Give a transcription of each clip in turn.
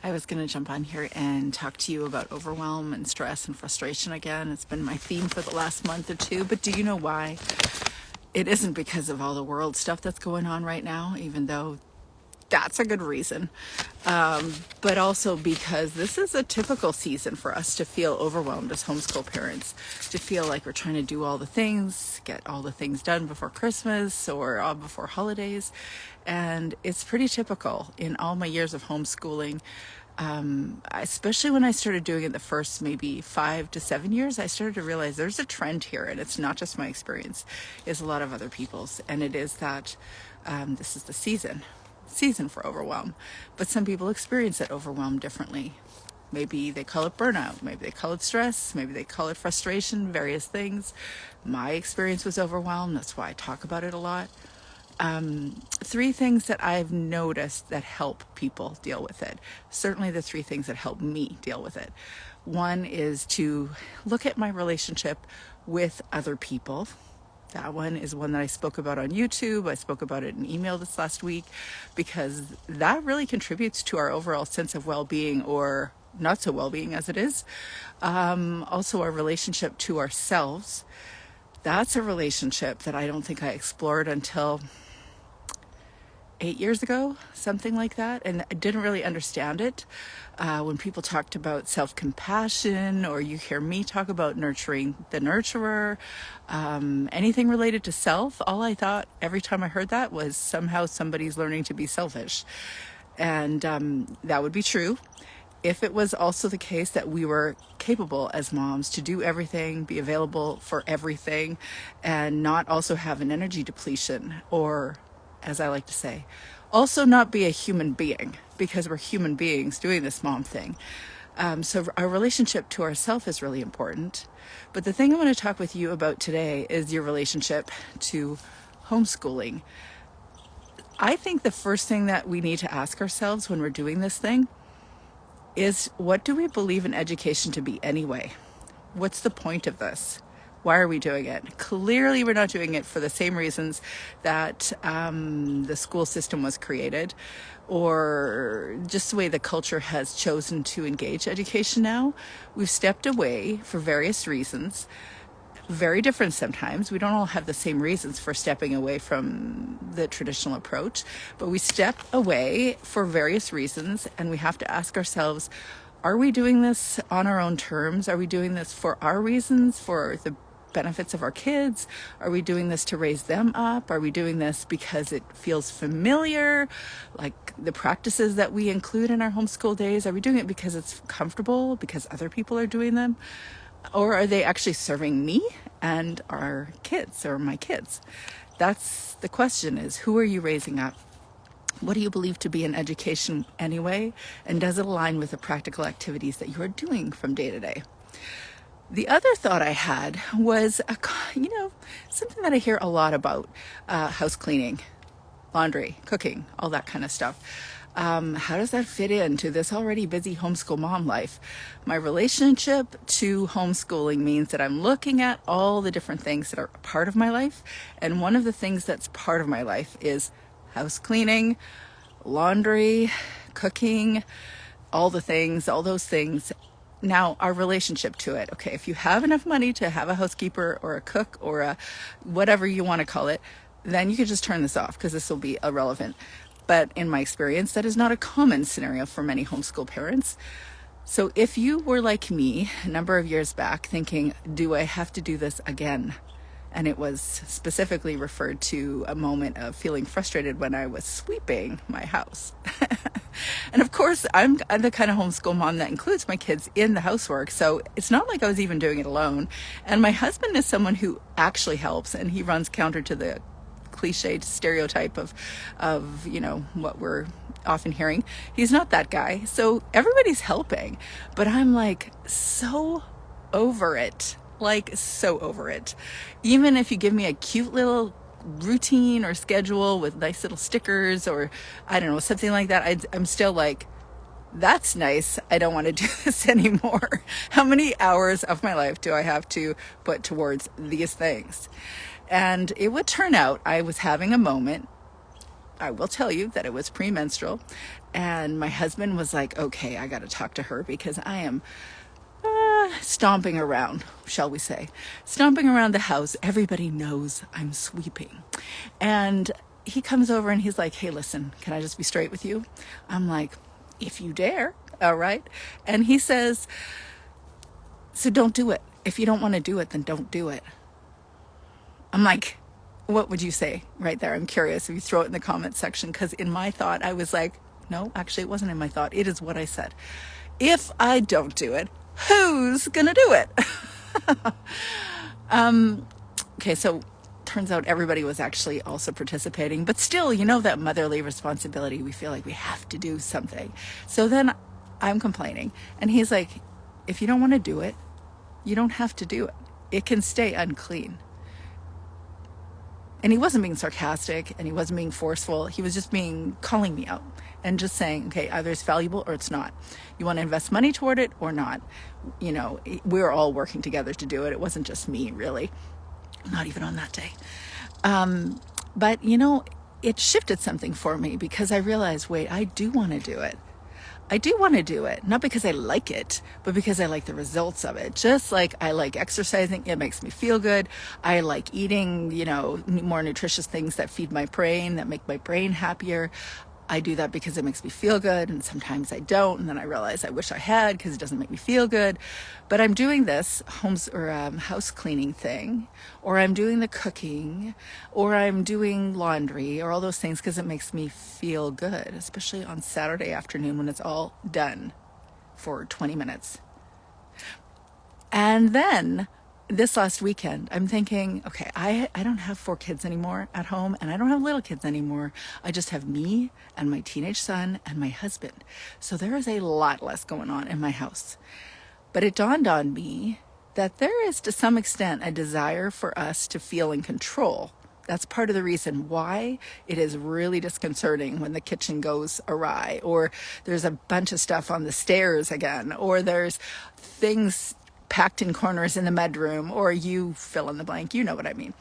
I was going to jump on here and talk to you about overwhelm and stress and frustration again. It's been my theme for the last month or two, but do you know why? It isn't because of all the world stuff that's going on right now, even though that's a good reason, but also because this is a typical season for us to feel overwhelmed as homeschool parents, to feel like we're trying to do all the things, get all the things done before Christmas or before holidays. And it's pretty typical in all my years of homeschooling. Especially when I started doing it the first maybe 5 to 7 years, I started to realize there's a trend here, and it's not just my experience, it's a lot of other people's. And it is that this is the season for overwhelm, but some people experience that overwhelm differently. Maybe they call it burnout, maybe they call it stress, maybe they call it frustration, various things. My experience was overwhelm, that's why I talk about it a lot. 3 things that I've noticed that help people deal with it. Certainly the 3 things that help me deal with it. One is to look at my relationship with other people. That one is one that I spoke about on YouTube. I spoke about it in email this last week, because that really contributes to our overall sense of well-being, or not so well-being as it is. Also our relationship to ourselves. That's a relationship that I don't think I explored until 8 years ago, something like that, and I didn't really understand it. When people talked about self-compassion, or you hear me talk about nurturing the nurturer, anything related to self, all I thought every time I heard that was somehow somebody's learning to be selfish. And that would be true if it was also the case that we were capable as moms to do everything, be available for everything, and not also have an energy depletion, or, as I like to say, also not be a human being, because we're human beings doing this mom thing. So our relationship to ourselves is really important. But the thing I want to talk with you about today is your relationship to homeschooling. I think the first thing that we need to ask ourselves when we're doing this thing is, what do we believe in education to be anyway? What's the point of this? Why are we doing it? Clearly, we're not doing it for the same reasons that the school system was created, or just the way the culture has chosen to engage education now. We've stepped away for various reasons, very different sometimes. We don't all have the same reasons for stepping away from the traditional approach, but we step away for various reasons, and we have to ask ourselves, are we doing this on our own terms? Are we doing this for our reasons, for the benefits of our kids? Are we doing this to raise them up? Are we doing this because it feels familiar, like the practices that we include in our homeschool days? Are we doing it because it's comfortable, because other people are doing them? Or are they actually serving me and our kids, or my kids? That's the question, is, who are you raising up? What do you believe to be an education anyway? And does it align with the practical activities that you are doing from day to day? The other thought I had was, something that I hear a lot about, house cleaning, laundry, cooking, all that kind of stuff. How does that fit into this already busy homeschool mom life? My relationship to homeschooling means that I'm looking at all the different things that are a part of my life. And one of the things that's part of my life is house cleaning, laundry, cooking, all those things. Now, our relationship to it. Okay, if you have enough money to have a housekeeper or a cook or a whatever you want to call it, then you can just turn this off, because this will be irrelevant. But in my experience, that is not a common scenario for many homeschool parents. So if you were like me a number of years back thinking, do I have to do this again? And it was specifically referred to a moment of feeling frustrated when I was sweeping my house. And of course, I'm the kind of homeschool mom that includes my kids in the housework. So it's not like I was even doing it alone. And my husband is someone who actually helps, and he runs counter to the cliched stereotype of what we're often hearing. He's not that guy. So everybody's helping, but I'm like so over it. Even if you give me a cute little routine or schedule with nice little stickers, or I don't know, something like that, I'm still like, that's nice. I don't want to do this anymore. How many hours of my life do I have to put towards these things? And it would turn out I was having a moment I will tell you that it was premenstrual, and my husband was like, okay, I got to talk to her because I am stomping around, shall we say, stomping around the house. Everybody knows I'm sweeping. And he comes over and he's like, hey, listen, can I just be straight with you? I'm like, if you dare. All right. And he says, so don't do it. If you don't want to do it, then don't do it. I'm like, what would you say right there? I'm curious if you throw it in the comment section, because in my thought, I was like, no, actually, it wasn't in my thought. It is what I said. If I don't do it, who's going to do it? Okay, so turns out everybody was actually also participating, but still, that motherly responsibility, we feel like we have to do something. So then I'm complaining, and he's like, if you don't want to do it, you don't have to do it. It can stay unclean. And he wasn't being sarcastic, and he wasn't being forceful. He was just calling me out and just saying, okay, either it's valuable or it's not. You want to invest money toward it or not? We were all working together to do it. It wasn't just me, really. Not even on that day. But it shifted something for me, because I realized, wait, I do want to do it. I do want to do it, not because I like it, but because I like the results of it. Just like I like exercising, it makes me feel good. I like eating, more nutritious things that feed my brain, that make my brain happier. I do that because it makes me feel good, and sometimes I don't, and then I realize I wish I had, because it doesn't make me feel good. But I'm doing this house cleaning thing, or I'm doing the cooking, or I'm doing laundry, or all those things because it makes me feel good, especially on Saturday afternoon when it's all done for 20 minutes. And then this last weekend, I'm thinking, okay, I don't have 4 kids anymore at home, and I don't have little kids anymore. I just have me and my teenage son and my husband. So there is a lot less going on in my house. But it dawned on me that there is, to some extent, a desire for us to feel in control. That's part of the reason why it is really disconcerting when the kitchen goes awry, or there's a bunch of stuff on the stairs again, or there's things packed in corners in the bedroom, or you fill in the blank, you know what I mean.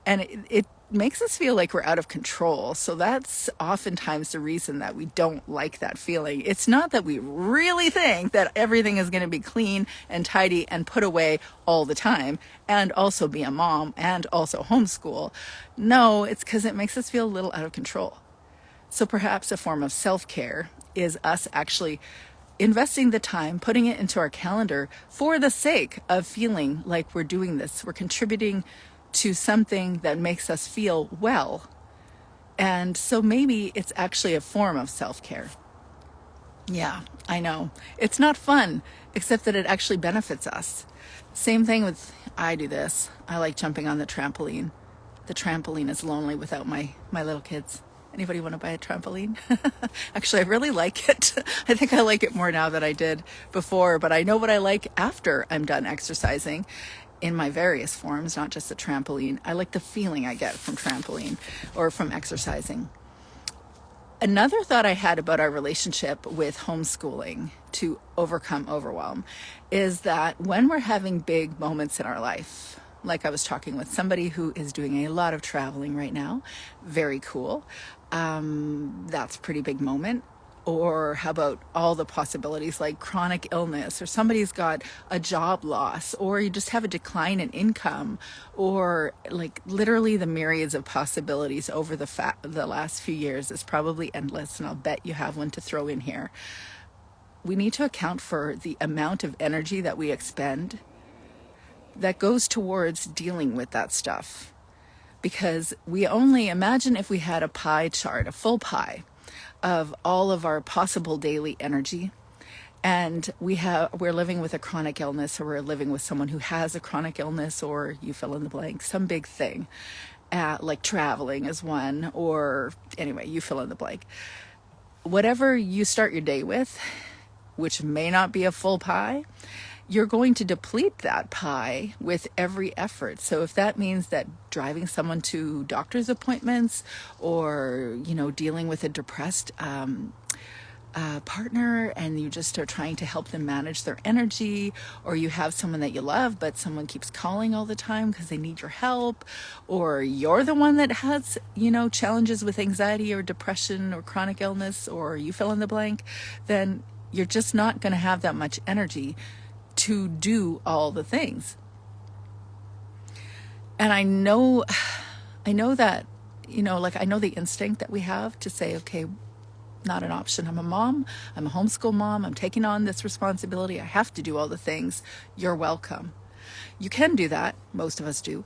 And it makes us feel like we're out of control. So that's oftentimes the reason that we don't like that feeling. It's not that we really think that everything is going to be clean and tidy and put away all the time, and also be a mom and also homeschool. No, it's because it makes us feel a little out of control. So perhaps a form of self-care is us actually investing the time, putting it into our calendar for the sake of feeling like we're doing this. We're contributing to something that makes us feel well. And so maybe it's actually a form of self-care. Yeah, I know. It's not fun, except that it actually benefits us. Same thing with, I do this. I like jumping on the trampoline. The trampoline is lonely without my little kids. Anybody want to buy a trampoline? Actually, I really like it. I think I like it more now than I did before, but I know what I like after I'm done exercising in my various forms, not just the trampoline. I like the feeling I get from trampoline or from exercising. Another thought I had about our relationship with homeschooling to overcome overwhelm is that when we're having big moments in our life, like I was talking with somebody who is doing a lot of traveling right now, very cool. That's a pretty big moment. Or how about all the possibilities like chronic illness, or somebody's got a job loss, or you just have a decline in income, or like literally the myriads of possibilities over the last few years is probably endless, and I'll bet you have one to throw in here. We need to account for the amount of energy that we expend that goes towards dealing with that stuff. Because we only imagine if we had a pie chart, a full pie of all of our possible daily energy, and we're living with a chronic illness, or we're living with someone who has a chronic illness, or you fill in the blank, some big thing, like traveling is one, or anyway, you fill in the blank. Whatever you start your day with, which may not be a full pie, you're going to deplete that pie with every effort. So if that means that driving someone to doctor's appointments, or, dealing with a depressed partner and you just are trying to help them manage their energy, or you have someone that you love but someone keeps calling all the time because they need your help, or you're the one that has, challenges with anxiety or depression or chronic illness, or you fill in the blank, then you're just not going to have that much energy to do all the things. And I know that, I know the instinct that we have to say, okay, not an option. I'm a mom. I'm a homeschool mom. I'm taking on this responsibility. I have to do all the things. You're welcome. You can do that. Most of us do.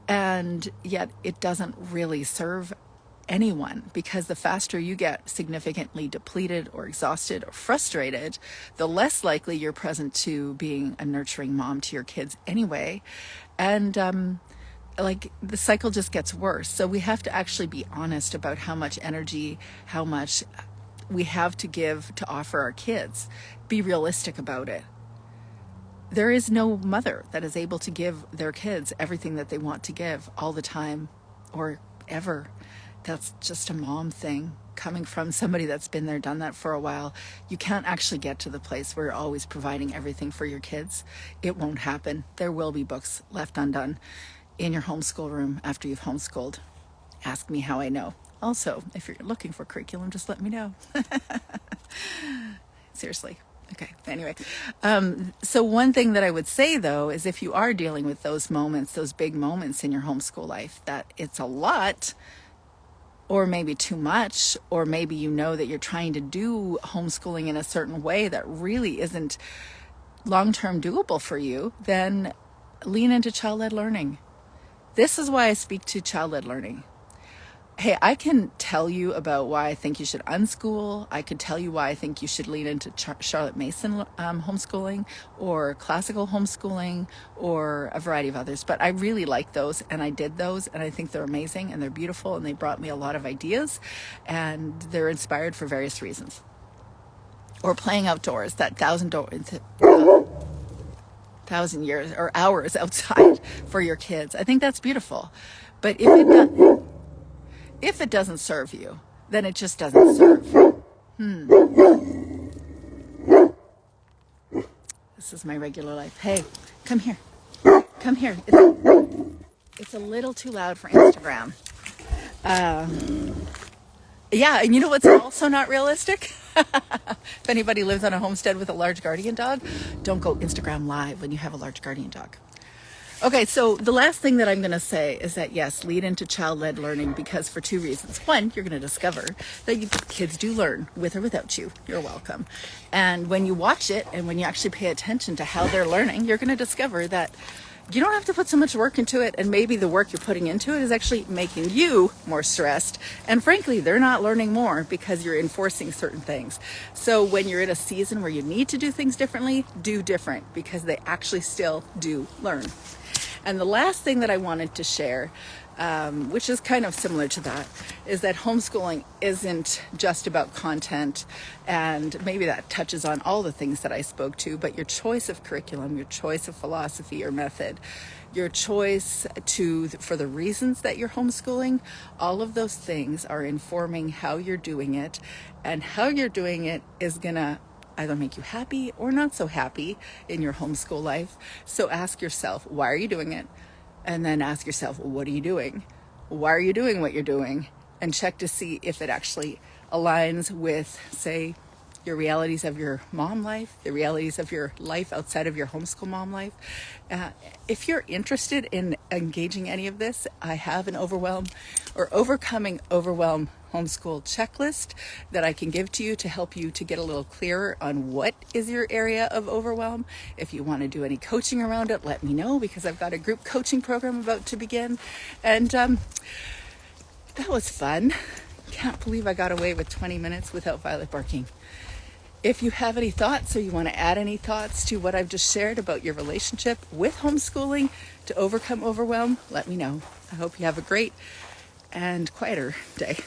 And yet it doesn't really serve anyone, because the faster you get significantly depleted or exhausted or frustrated, the less likely you're present to being a nurturing mom to your kids anyway. And the cycle just gets worse. So we have to actually be honest about how much energy, how much we have to give to offer our kids. Be realistic about it. There is no mother that is able to give their kids everything that they want to give all the time or ever. That's just a mom thing, coming from somebody that's been there, done that for a while. You can't actually get to the place where you're always providing everything for your kids. It won't happen. There will be books left undone in your homeschool room after you've homeschooled. Ask me how I know. Also, if you're looking for curriculum, just let me know. Seriously. Okay, anyway. So one thing that I would say, though, is if you are dealing with those moments, those big moments in your homeschool life, that it's a lot, or maybe too much, or maybe you know that you're trying to do homeschooling in a certain way that really isn't long-term doable for you, then lean into child-led learning. This is why I speak to child-led learning. Hey, I can tell you about why I think you should unschool. I could tell you why I think you should lean into Charlotte Mason homeschooling, or classical homeschooling, or a variety of others. But I really like those, and I did those, and I think they're amazing, and they're beautiful, and they brought me a lot of ideas, and they're inspired for various reasons. Or playing outdoors, that 1,000 years or hours outside for your kids. I think that's beautiful. But if it doesn't serve you, then it just doesn't serve. This is my regular life. Hey, come here. Come here. It's a little too loud for Instagram. Yeah, and you know what's also not realistic? If anybody lives on a homestead with a large guardian dog, don't go Instagram live when you have a large guardian dog. Okay, so the last thing that I'm going to say is that, yes, lead into child-led learning, because for two reasons. One, you're going to discover that kids do learn with or without you. You're welcome. And when you watch it and when you actually pay attention to how they're learning, you're going to discover that you don't have to put so much work into it, and maybe the work you're putting into it is actually making you more stressed. And frankly, they're not learning more because you're enforcing certain things. So when you're in a season where you need to do things differently, do different, because they actually still do learn. And the last thing that I wanted to share, which is kind of similar to that, is that homeschooling isn't just about content, and maybe that touches on all the things that I spoke to, but your choice of curriculum, your choice of philosophy or method, your choice for the reasons that you're homeschooling, all of those things are informing how you're doing it, and how you're doing it is gonna either make you happy or not so happy in your homeschool life. So ask yourself, why are you doing it? And then ask yourself, what are you doing? Why are you doing what you're doing? And check to see if it actually aligns with, say, your realities of your mom life, the realities of your life outside of your homeschool mom life. If you're interested in engaging any of this, I have an Overcoming Overwhelm Homeschool Checklist that I can give to you to help you to get a little clearer on what is your area of overwhelm. If you want to do any coaching around it, let me know, because I've got a group coaching program about to begin. And that was fun. Can't believe I got away with 20 minutes without Violet barking. If you have any thoughts, or you want to add any thoughts to what I've just shared about your relationship with homeschooling to overcome overwhelm, let me know. I hope you have a great and quieter day.